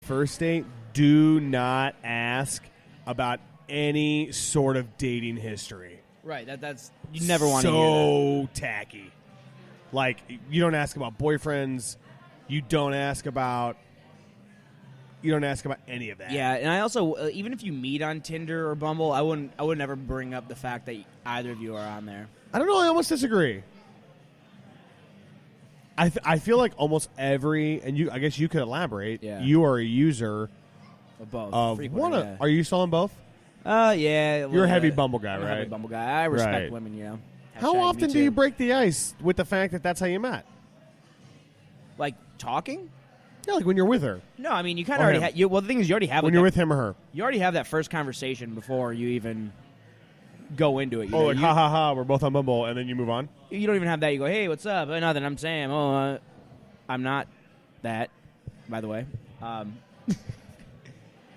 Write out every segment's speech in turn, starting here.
first date, do not ask about any sort of dating history. Right. That's you never want to hear So tacky. Like, you don't ask about boyfriends. You don't ask about any of that. Yeah, and I also even if you meet on Tinder or Bumble, I would never bring up the fact that either of you are on there. I don't know. I almost disagree. I feel like almost every, and I guess you could elaborate. Yeah. You are a user Of both. of one. Yeah. Are you still on both? Yeah. You're a heavy Bumble guy, I'm a right? heavy Bumble guy. I respect Right. women, you know. How Hashtag often me do you too. break the ice with the fact that that's how you met? Like talking? Yeah, like when you're with her. No, I mean you kind Or of already him. have. Well, the thing is, you already have When like you're that, with him or her. You already have that first conversation before you even go into it. You Oh, know? like, ha ha ha, we're both on Bumble, and then you move on? You don't even have that. You go, hey, what's up? Nothing. I'm Sam. I'm not that, by the way.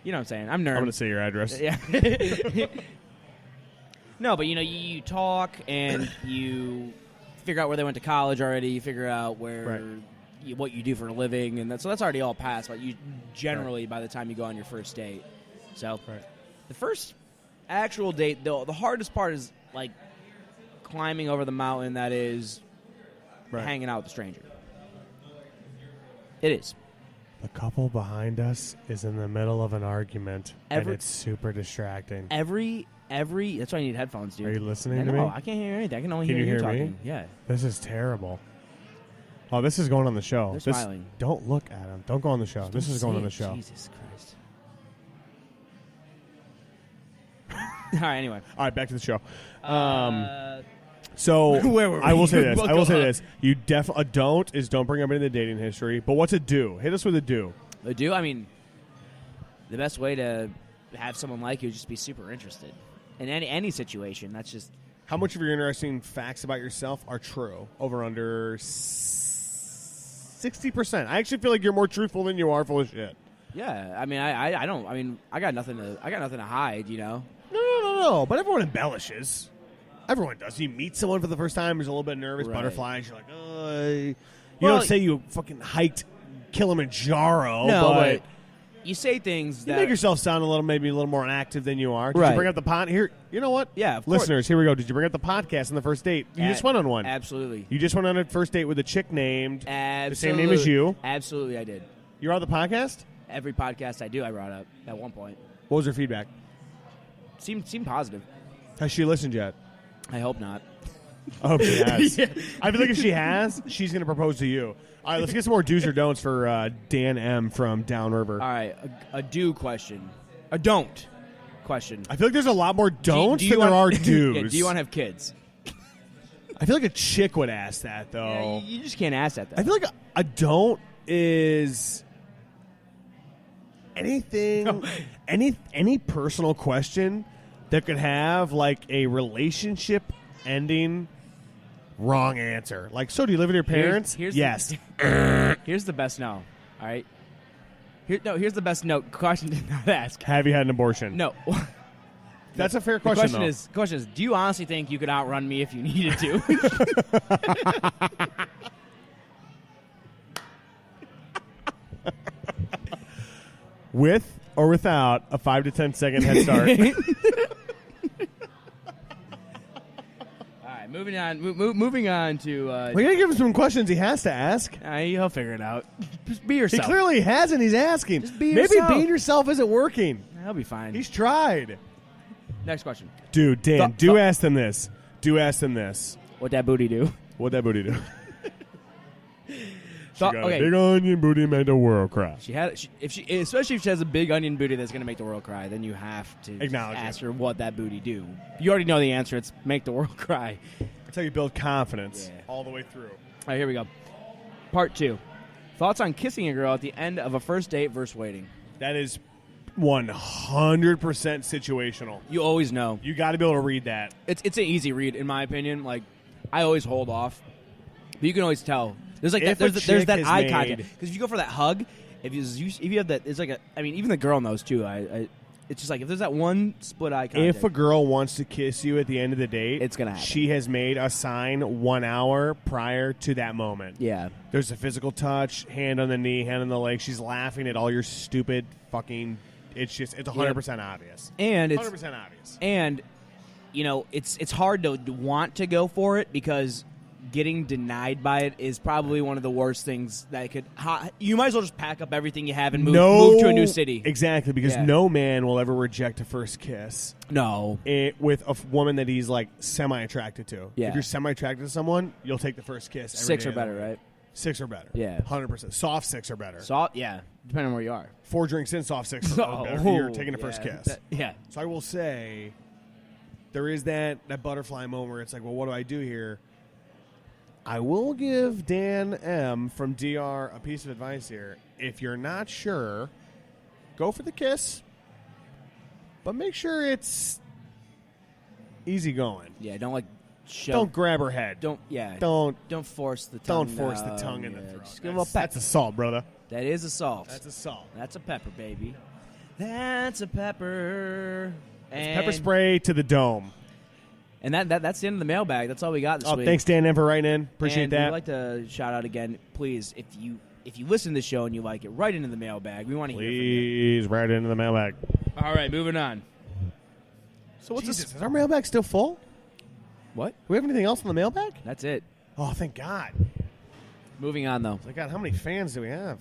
You know what I'm saying? I'm nerd. I'm going to say your address. Yeah. No, but you talk and you figure out where they went to college already. You figure out where what you do for a living, and so that's already all passed. But you generally, by the time you go on your first date, so the first actual date, the hardest part is like climbing over the mountain that is hanging out with a stranger. It is. The couple behind us is in the middle of an argument, and it's super distracting. Every that's why I need headphones, dude. Are you listening to No, me? I can't hear anything. I can only Can hear you hear talking. me? Yeah. This is terrible. Oh, this is going on the show. They're smiling. Don't look at him. Don't go on the show. This is going on the show. Jesus Christ. All right, anyway. All right, back to the show. So Where were we? I will say this. We'll I will go say on. this. You a don't bring up any of the dating history. But what's a do? Hit us with a do. A do? I mean, the best way to have someone like you is just be super interested in any situation. That's just How much of your interesting facts about yourself are true? Over under 60%. I actually feel like you're more truthful than you are full of shit. yeah. I mean, I don't. I mean, I got nothing to hide. You know. No. But everyone embellishes. Everyone does. You meet someone for the first time who's a little bit nervous, Right. butterflies. You're like, you Well, don't say you fucking hiked Kilimanjaro, No, but you say things you that make yourself sound maybe a little more active than you are. Did Right. you bring up the pod here? You know what? Yeah, of course. Listeners, here we go. Did you bring up the podcast on the first date? You just went on one. Absolutely. You just went on a first date with a chick named Absolutely. the same name as you. Absolutely, I did. You're on the podcast? Every podcast I do, I brought up at one point. What was her feedback? Seemed positive. Has she listened yet? I hope not. I hope she has. Yeah. I feel like if she has, she's going to propose to you. All right, let's get some more do's or don'ts for Dan M. from Downriver. All right, a do question. A don't question. I feel like there's a lot more don'ts Do you than there are want- do's. Yeah, do you want to have kids? I feel like a chick would ask that, though. Yeah, you just can't ask that, though. I feel like a don't is anything, any personal question that could have like a relationship ending wrong answer. Like, so do you live with your parents? Yes. Here's the best no. All right. Here's the best no question to not ask. Have you had an abortion? No. That's a fair The question, though. question is, do you honestly think you could outrun me if you needed to? With or without a 5 to 10 second head start. All right, moving on. Moving on to. We gotta give him some questions he has to ask. He'll figure it out. Just be He yourself. clearly hasn't. He's asking. Just be Maybe yourself. being yourself isn't working. He'll be fine. He's tried. Next question. Dude, Dan, Th- ask them this. Ask them this. What that booty do? What'd that booty do? She got okay. a big onion booty made the world cry. Especially if she has a big onion booty that's going to make the world cry, then you have to Acknowledge ask it. her what that booty do. You already know the answer. It's make the world cry. That's how you build confidence Yeah. all the way through. All right, here we go. Part 2. Thoughts on kissing a girl at the end of a first date versus waiting. That is 100% situational. You always know. You got to be able to read that. It's an easy read, in my opinion. Like, I always hold off. But you can always tell. There's like If that, a there's chick that has eye contact. made- Because if you go for that hug, if you have that, it's like I mean, even the girl knows too. it's just like if there's that one split eye contact. If a girl wants to kiss you at the end of the date, it's gonna happen. She has made a sign 1 hour prior to that moment. Yeah. There's a physical touch, hand on the knee, hand on the leg. She's laughing at all your stupid fucking. It's 100% obvious. And it's 100% obvious. And it's hard to want to go for it because getting denied by it is probably one of the worst things that could. You might as well just pack up everything you have and move to a new city. Exactly, because no man will ever reject a first kiss. No, with a woman that he's like semi-attracted to. Yeah. If you're semi-attracted to someone, you'll take the first kiss. Every 6 day or better, right? 6 or better. Yeah, 100%. Soft 6 or better. Yeah, depending on where you are. 4 drinks in, soft 6 or better. You're taking the first kiss. Yeah. So I will say, there is that butterfly moment where it's like, well, what do I do here? I will give Dan M. from DR a piece of advice here. If you're not sure, go for the kiss, but make sure it's easy going. Yeah, don't don't grab her head. Don't force the tongue. Don't force the tongue in the throat. Just give a pep. That's assault, brother. That is assault. That's assault. That's a pepper, baby. That's a pepper. It's pepper spray to the dome. And that's the end of the mailbag. That's all we got this week. Thanks, Dan M, for writing in. Appreciate that. We'd like to shout out again, please, if you listen to the show and you like it, write into the mailbag. We want to hear from you. Please write into the mailbag. All right, moving on. So what's Jesus, is our mailbag still full? What? Do we have anything else in the mailbag? That's it. Oh, thank God. Moving on, though. My God, how many fans do we have?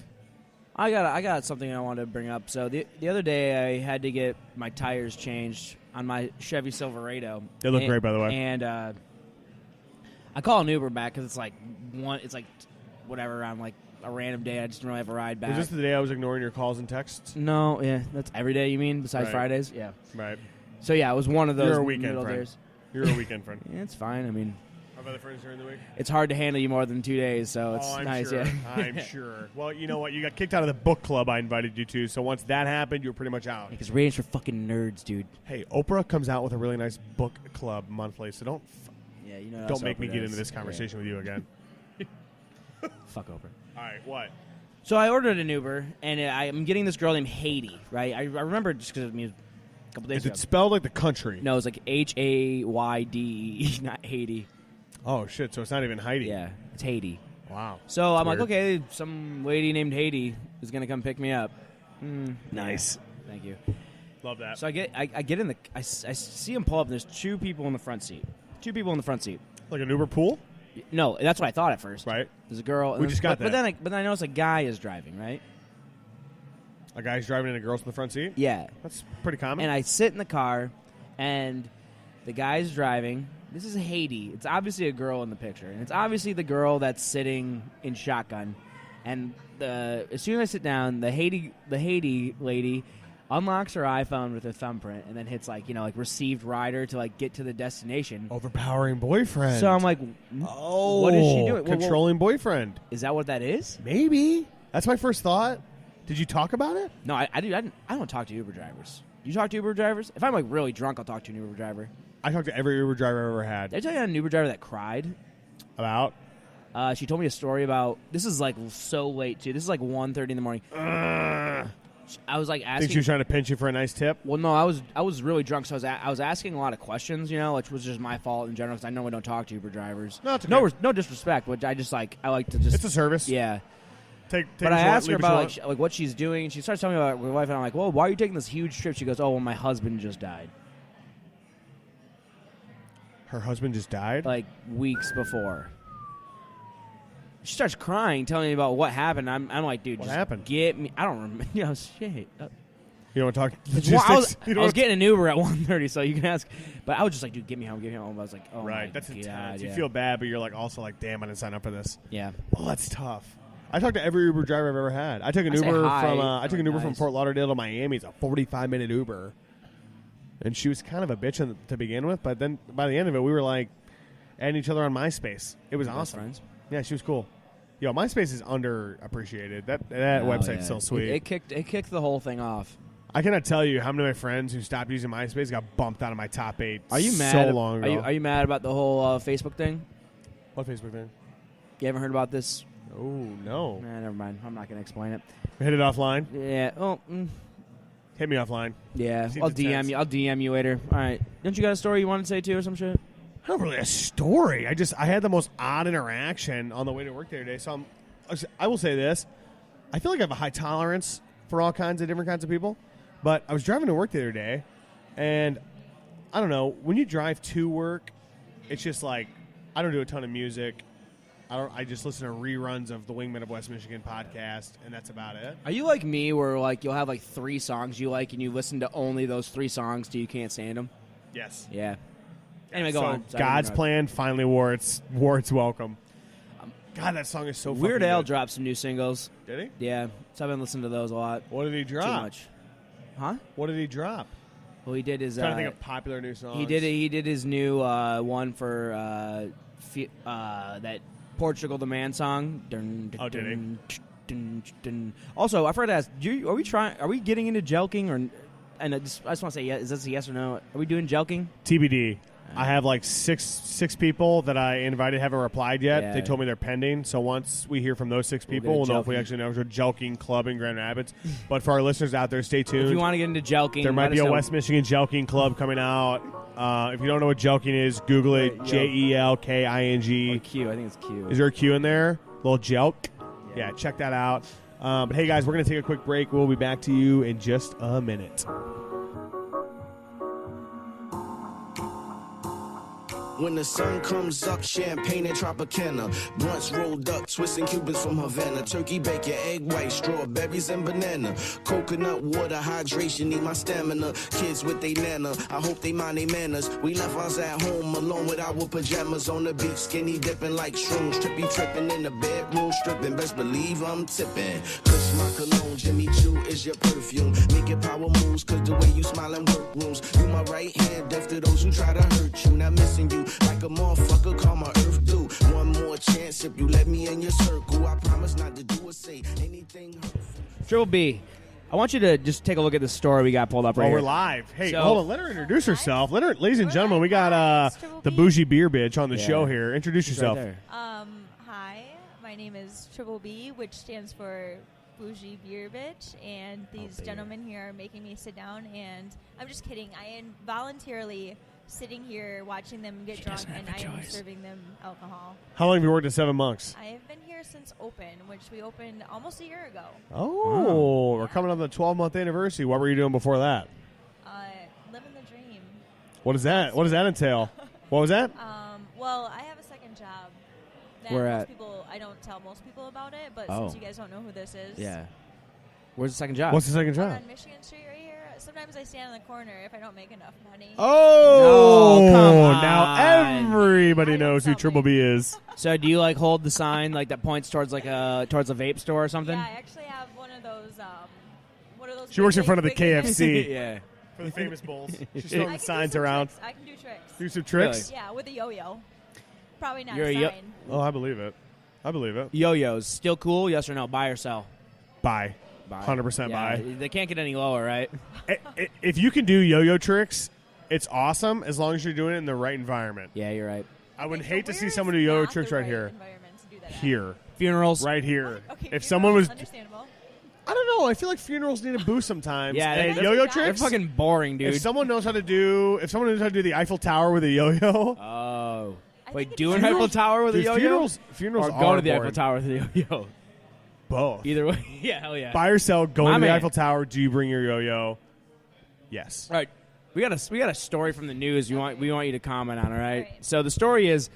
I got something I wanted to bring up. So the other day I had to get my tires changed on my Chevy Silverado. They look great, by the way. And I call an Uber back because it's like whatever on like a random day. I just don't really have a ride back. Was this the day I was ignoring your calls and texts? No, yeah, that's every day. You mean besides Fridays? Yeah, right. So yeah, it was one of those. You're a weekend friend. Days. You're a weekend friend. Yeah, it's fine. I mean, have other friends during the week? It's hard to handle you more than 2 days, so it's I'm nice. Sure. Yeah, I'm sure. Well, you know what? You got kicked out of the book club I invited you to, so once that happened, you were pretty much out. Because ratings for fucking nerds, dude. Hey, Oprah comes out with a really nice book club monthly, so don't make me get into this conversation with you again. Fuck Oprah. All right, what? So I ordered an Uber, and I'm getting this girl named Haiti, right? I remember just because a couple days ago. Is it spelled like the country? No, it's like Hayde, not Haiti. Oh, shit, so it's not even Heidi. Yeah, it's Haiti. Wow. So I'm weird. like, okay, some lady named Haiti is going to come pick me up. Nice. Yeah, thank you. Love that. So I get in I see him pull up, and there's 2 people in the front seat. 2 people in the front seat. Like an Uber pool? No, that's what I thought at first. Right. There's a girl. We just got that. But then I noticed a guy is driving, right? A guy's driving and a girl's in the front seat? Yeah. That's pretty common. And I sit in the car, and the guy's driving. This is Haiti. It's obviously a girl in the picture. And it's obviously the girl that's sitting in shotgun. And as soon as I sit down, the Haiti lady unlocks her iPhone with her thumbprint and then hits like received rider to like get to the destination. Overpowering boyfriend. So I'm like, what is she doing? Controlling boyfriend. Is that what that is? Maybe. That's my first thought. Did you talk about it? No, I don't talk to Uber drivers. You talk to Uber drivers? If I'm like really drunk, I'll talk to an Uber driver. I talked to every Uber driver I've ever had. Did I tell you about an Uber driver that cried? About? She told me a story about. This is like so late too. This is like 1:30 in the morning. I was like asking. Think she was trying to pinch you for a nice tip? Well, no, I was really drunk, so I was asking a lot of questions, which was just my fault in general because I normally don't talk to Uber drivers. No, it's okay. No disrespect, but I like to just. It's a service. Yeah. But I asked her about like what she's doing, and she starts telling me about her wife, and I'm like, "Well, why are you taking this huge trip?" She goes, "Oh, well, my husband just died." Her husband just died? Like weeks before. She starts crying, telling me about what happened. I'm like, dude, what just happened? Get me. I don't remember. Shit. You don't want to talk logistics? I was getting an Uber at 1:30, so you can ask. But I was just like, dude, get me home. I was like, oh, right. My That's God, intense. yeah. You feel bad, but you're like also like, damn, I didn't sign up for this. Yeah. Oh, that's tough. I talked to every Uber driver I've ever had. I took an Uber from Fort Lauderdale to Miami. It's a 45-minute Uber, and she was kind of a bitch to begin with. But then by the end of it, we were like adding each other on MySpace. It was awesome. Friends. Yeah, she was cool. Yo, MySpace is underappreciated. That website's so sweet. It kicked the whole thing off. I cannot tell you how many of my friends who stopped using MySpace got bumped out of my top 8. Are you mad? So long ago. Are you mad about the whole Facebook thing? What Facebook thing? You haven't heard about this? Oh no. Nah, never mind. I'm not going to explain it. We hit it offline. Yeah. Oh. Hit me offline. Yeah, Seems I'll DM intense. you. I'll DM you later. All right. Don't you got a story you want to say too or some shit? Not really a story. I had the most odd interaction on the way to work the other day. So I will say this. I feel like I have a high tolerance for all kinds of different kinds of people. But I was driving to work the other day, and I don't know, when you drive to work, it's just like I don't do a ton of music. I just listen to reruns of the Wingmen of West Michigan podcast, and that's about it. Are you like me where like you'll have like 3 songs you like and you listen to only those 3 songs till you can't stand them? Yes. Yeah. Anyway, go So on. Sorry, God's no. plan finally wore its welcome. God, that song is so fucking Weird Al good. dropped some new singles. Did he? Yeah. So I've been listening to those a lot. What did he drop? Too much. Huh? What did he drop? Well, he did his. Trying to think of popular new songs. He did his new one for that Portugal the Man song. Dun, dun, Oh, did he? dun, dun, dun. Also, I forgot to ask. Are we getting into jelking or? And I just want to say, is this a yes or no? Are we doing jelking? TBD. I have like six people that I invited haven't replied yet. Yeah. They told me they're pending. So once we hear from those 6 people, get a we'll know if we jelking. actually know if we're jelking club in Grand Rapids. But for our listeners out there, stay tuned. If you want to get into jelking, There might let be us a know. West Michigan jelking club coming out. If you don't know what jelking is, Google it. Right, JELKING. Or Q. I think it's Q. Is there a Q in there? Little jelk. Yeah, check that out. But hey, guys, we're going to take a quick break. We'll be back to you in just a minute. When the sun comes up, champagne and Tropicana. Blunts rolled up, twisting Cubans from Havana. Turkey bacon, egg white, strawberries and banana. Coconut water, hydration, need my stamina. Kids with they nana, I hope they mind their manners. We left us at home alone with our pajamas on the beach. Skinny dipping like shrooms, trippy tripping in the bedroom, stripping. Best believe I'm tipping. Cause my cologne, Jimmy Choo is your perfume. Make it power moves, cause the way you smile in workrooms. You my right hand, deaf to those who try to hurt you. Not missing you. Like a motherfucker, call my earth do. One more chance if you let me in your circle. I promise not to do or say anything hurtful. Triple B, I want you to just take a look at the story we got pulled up right Oh, here. we're live. Hey, So- hold on. Let her introduce herself. Ladies and gentlemen, we got Hi, it's Triple the B. Boujee Beer Bitch on the Yeah. show here. Introduce She's yourself. right there. Hi, my name is Triple B, which stands for Boujee Beer Bitch, and these beer. gentlemen here are making me sit down, and I'm just kidding. I am voluntarily sitting here watching them get drunk, doesn't and have a I am choice. serving them alcohol. How long have you worked at Seven Monks? I have been here since open, which we opened almost a year ago. Oh, we're coming up on the 12-month anniversary. What were you doing before that? Living the dream. What is that? What does that entail? What was that? Well, I have a second job. That Where most at? people, I don't tell most people about it, but Oh. since you guys don't know who this is, Yeah. Where's the second job? What's the second One job? on Michigan Street right here. Sometimes I stand in the corner if I don't make enough money. Oh, No, come now on. everybody I don't knows who tell Triple me. B is. So do you like hold the sign like that points towards like towards a vape store or something? Yeah, I actually have one of those. What are those? She works in big, front of the big things? KFC. Yeah. For the famous bowls. She's I throwing can the do signs some around. tricks. I can do tricks. Do some tricks? Yeah, with a yo-yo. Probably not You're a a yo- sign. Oh, I believe it. I believe it. Yo-yos still cool? Yes or no? Buy or sell? Buy. Buy. 100% Yeah, buy. They can't get any lower, right? If you can do yo-yo tricks, it's awesome as long as you're doing it in the right environment. Yeah, you're right. I would Okay, hate so to see where someone is do yo-yo not tricks the right right here. environment to do that at? Here. Funerals. Right here. Okay, If someone was... understandable. I don't know. I feel like funerals need a boost sometimes. Yeah, and they're- yo-yo They're They're tricks. fucking boring, dude. If someone knows how to do the Eiffel Tower with a yo-yo, Oh. I Wait, think do it's an Eiffel funerals- Tower with a dude, yo-yo? funerals Or are go to the boring. Eiffel Tower with a yo-yo? Both. Either way. Yeah, hell yeah. Buy or sell, go My to the man. Eiffel Tower. Do you bring your yo-yo? Yes. All right, we got a story from the news. We want you to comment on. All right. Right. So the story is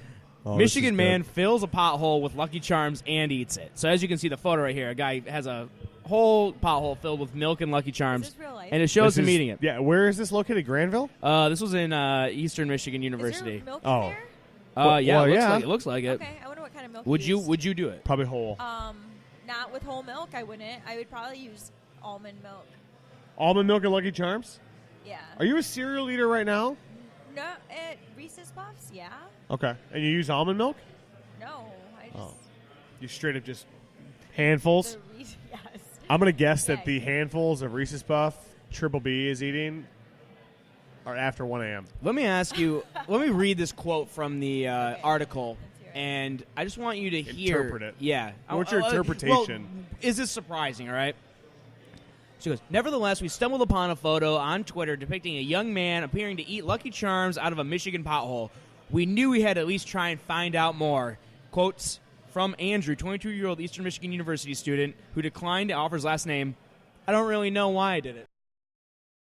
Oh, this is Michigan good. man fills a pothole with Lucky Charms and eats it. So as you can see the photo right here, a guy has a whole pothole filled with milk and Lucky Charms, Is this real life? and it shows This him is- eating it. Yeah, where is this located? Granville? This was in Eastern Michigan Is University. there milk Oh. in there? Yeah, Well, it looks yeah. like it. Looks like it. Okay, I wonder what kind of milk. Would he you used. Would you do it? Probably whole. Not with whole milk. I wouldn't. I would probably use almond milk. Almond milk and Lucky Charms? Yeah. Are you a cereal eater right now? No, at Reese's Puffs. Yeah. Okay. And you use almond milk? No, I just. Oh. You straight up just handfuls? The Reese, yes. I'm going to guess Yeah, that the yeah. handfuls of Reese's Puff Triple B is eating are after 1 a.m. Let me ask you. Let me read this quote from the Okay. article, Let's hear it. and I just want you to hear. Interpret it. Yeah. What's your interpretation? Well, is this surprising? All right. She goes, nevertheless, we stumbled upon a photo on Twitter depicting a young man appearing to eat Lucky Charms out of a Michigan pothole. We knew we had to at least try and find out more. Quotes from Andrew, 22-year-old Eastern Michigan University student who declined to offer his last name. I don't really know why I did it.